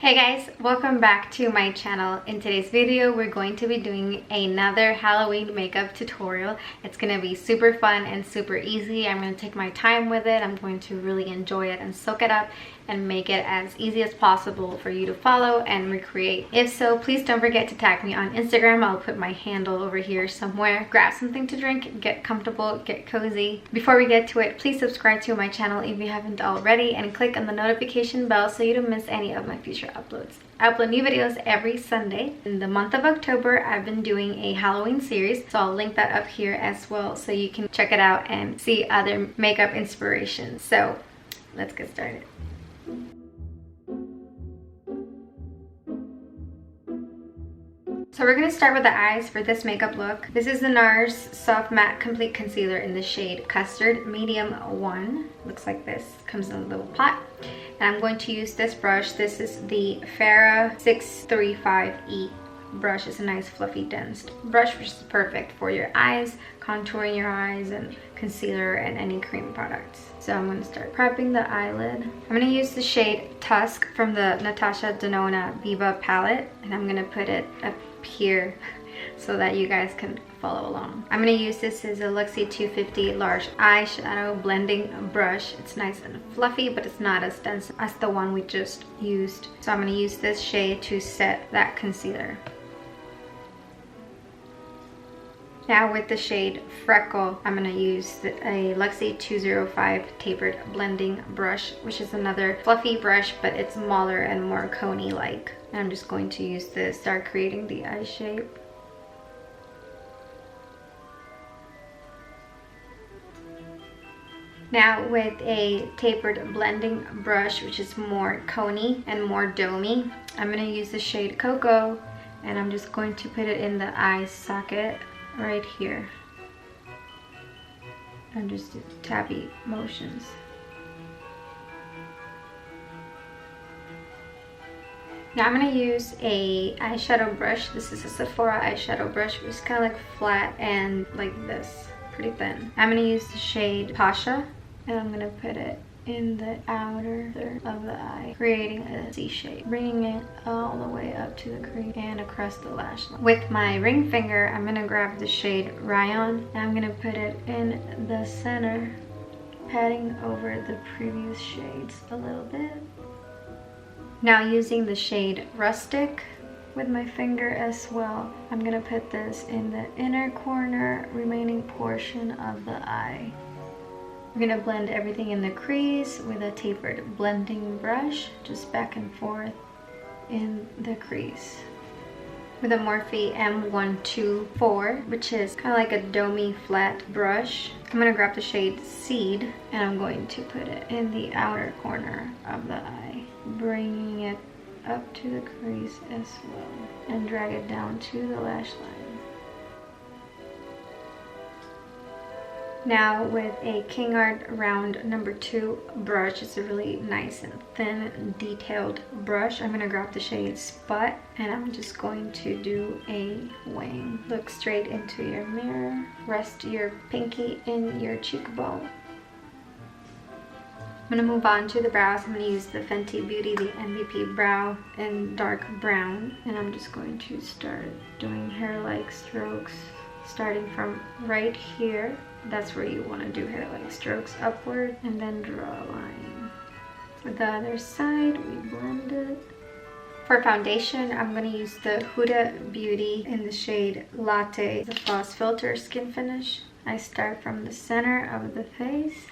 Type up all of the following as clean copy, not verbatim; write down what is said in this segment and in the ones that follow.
Hey guys, welcome back to my channel. In today's video, we're going to be doing another Halloween makeup tutorial. It's going to be super fun and super easy. I'm going to take my time with it. I'm going to really enjoy it and soak it up and make it as easy as possible for you to follow and recreate. If so, please don't forget to tag me on Instagram. I'll put my handle over here somewhere. Grab something to drink, get comfortable, get cozy. Before we get to it, please subscribe to my channel if you haven't already and click on the notification bell so you don't miss any of my future uploads. I upload new videos every Sunday. In the month of October, I've been doing a Halloween series, so I'll link that up here as well so you can check it out and see other makeup inspirations. So let's get started. So we're going to start with the eyes for this makeup look. This is the NARS Soft Matte Complete Concealer in the shade Custard Medium 1. Looks like this. Comes in a little pot. And I'm going to use this brush. This is the Farrah 635E brush. It's a nice fluffy dense brush which is perfect for your eyes, contouring your eyes, and concealer and any cream products. So I'm going to start prepping the eyelid. I'm going to use the shade Tusk from the Natasha Denona Biba palette, and I'm going to put it up here so that you guys can follow along. I'm going to use this as a Luxie 250 large eyeshadow blending brush. It's nice and fluffy, but it's not as dense as the one we just used. So I'm going to use this shade to set that concealer. Now with the shade Freckle, I'm going to use a Luxie 205 tapered blending brush, which is another fluffy brush, but it's smaller and more coney-like. And I'm just going to use this, start creating the eye shape. Now with a tapered blending brush, which is more coney and more domey, I'm going to use the shade Cocoa, and I'm just going to put it in the eye socket right here. And just do tappy motions. Now I'm going to use a eyeshadow brush. This is a Sephora eyeshadow brush, which is kind of like flat and like this, pretty thin. I'm going to use the shade Pasha, and I'm going to put it in the outer third of the eye, creating a C shape, bringing it all the way up to the crease and across the lash line. With my ring finger, I'm going to grab the shade Rayon, and I'm going to put it in the center, patting over the previous shades a little bit. Now using the shade Rustic with my finger as well, I'm going to put this in the inner corner remaining portion of the eye. We're going to blend everything in the crease with a tapered blending brush, just back and forth in the crease. With a Morphe M124, which is kind of like a domey flat brush, I'm going to grab the shade Seed, and I'm going to put it in the outer corner of the eye, bringing it up to the crease as well, and drag it down to the lash line. Now with a King Art Round number 2 brush, it's a really nice and thin detailed brush. I'm going to grab the shade Spot, and I'm just going to do a wing. Look straight into your mirror, rest your pinky in your cheekbone. I'm going to move on to the brows. I'm going to use the Fenty Beauty, the MVP Brow in dark brown, and I'm just going to start doing hair-like strokes, starting from right here. That's where you want to do hair-like strokes upward, and then draw a line. With the other side, we blend it. For foundation, I'm going to use the Huda Beauty in the shade Latte, the Faux Filter Skin Finish. I start from the center of the face.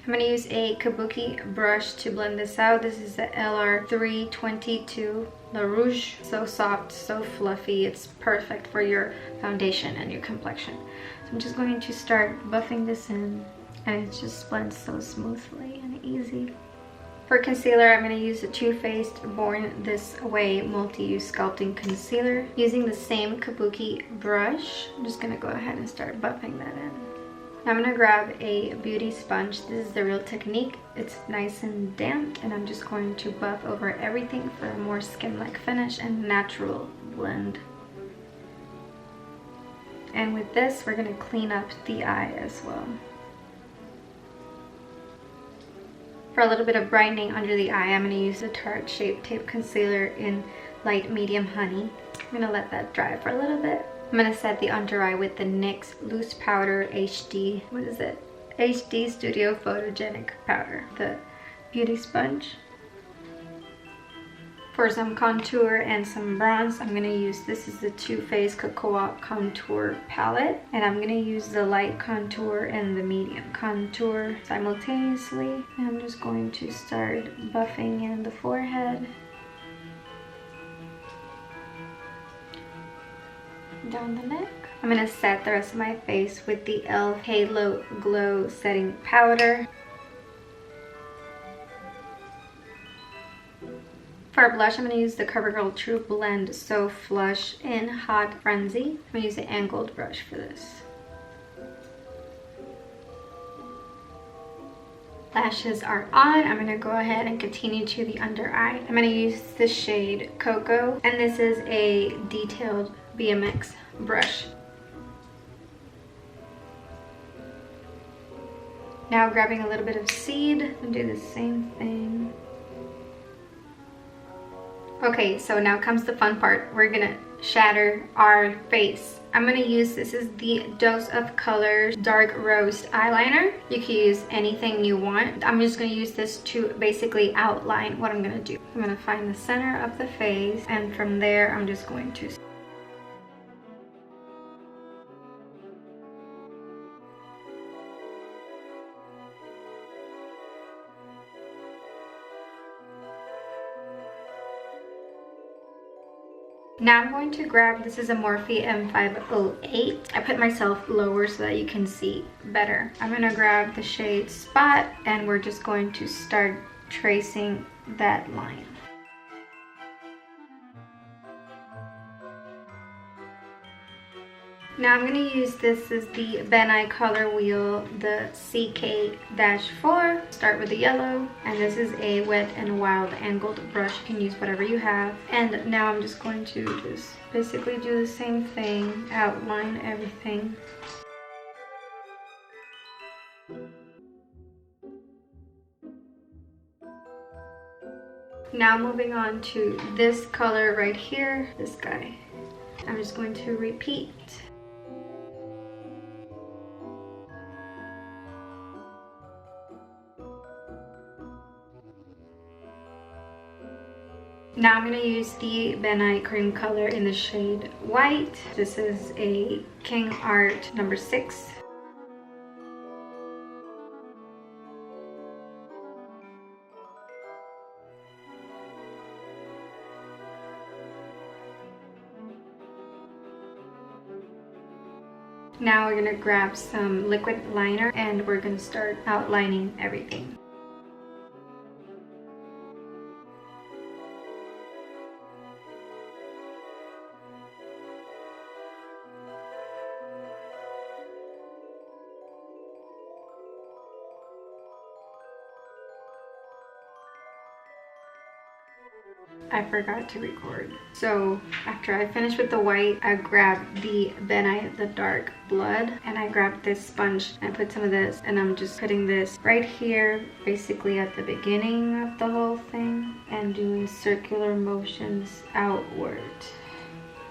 I'm going to use a kabuki brush to blend this out. This is the LR322 La Rouge. So soft, so fluffy. It's perfect for your foundation and your complexion. So I'm just going to start buffing this in, and it just blends so smoothly and easy. For concealer, I'm going to use the Too Faced Born This Way Multi-Use Sculpting Concealer. Using the same kabuki brush, I'm just going to go ahead and start buffing that in. Now I'm going to grab a beauty sponge. This is the Real Technique. It's nice and damp, and I'm just going to buff over everything for a more skin-like finish and natural blend. And with this, we're going to clean up the eye as well. For a little bit of brightening under the eye, I'm going to use the Tarte Shape Tape Concealer in Light Medium Honey. I'm going to let that dry for a little bit. I'm going to set the under eye with the NYX Loose Powder HD. What is it? HD Studio Photogenic Powder. The beauty sponge. For some contour and some bronze, I'm going to use, this is the Too Faced Cocoa Contour Palette. And I'm going to use the light contour and the medium contour simultaneously. And I'm just going to start buffing in the forehead. Down the neck. I'm going to set the rest of my face with the e.l.f. Halo Glow Setting Powder. For blush, I'm going to use the CoverGirl True Blend So Flush in Hot Frenzy. I'm going to use an angled brush for this. Lashes are on. I'm going to go ahead and continue to the under eye. I'm going to use the shade Cocoa, and this is a detailed BMX brush. Now grabbing a little bit of Seed and do the same thing. Okay, so now comes the fun part. We're gonna shatter our face. I'm gonna use, this is the Dose of Colors Dark Roast Eyeliner. You can use anything you want. I'm just gonna use this to basically outline what I'm gonna do. I'm gonna find the center of the face, and from there I'm just going to Now I'm going to grab, this is a Morphe M508. I put myself lower so that you can see better. I'm going to grab the shade Spot, and we're just going to start tracing that line. Now I'm going to use, this is the BeNye Color Wheel, the CK-4. Start with the yellow, and this is a Wet n Wild angled brush. You can use whatever you have. And now I'm just going to just basically do the same thing, outline everything. Now moving on to this color right here, this guy. I'm just going to repeat. Now I'm going to use the BeNye Cream Color in the shade White. This is a King Art number 6. Now we're going to grab some liquid liner, and we're going to start outlining everything. I forgot to record. So after I finished with the white, I grabbed the BeNye the Dark Blood, and I grabbed this sponge and put some of this, and I'm just putting this right here, basically at the beginning of the whole thing, and doing circular motions outward.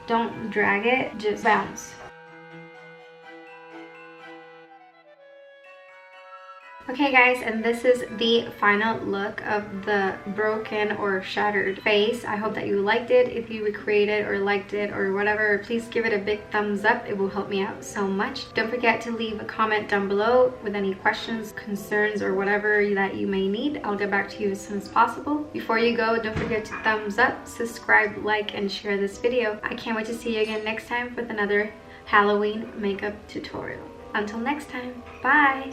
Don't drag it, just bounce. Okay guys, and this is the final look of the broken or shattered face. I hope that you liked it. If you recreated or liked it or whatever, please give it a big thumbs up. It will help me out so much. Don't forget to leave a comment down below with any questions, concerns, or whatever that you may need. I'll get back to you as soon as possible. Before you go, don't forget to thumbs up, subscribe, like, and share this video. I can't wait to see you again next time with another Halloween makeup tutorial. Until next time, bye!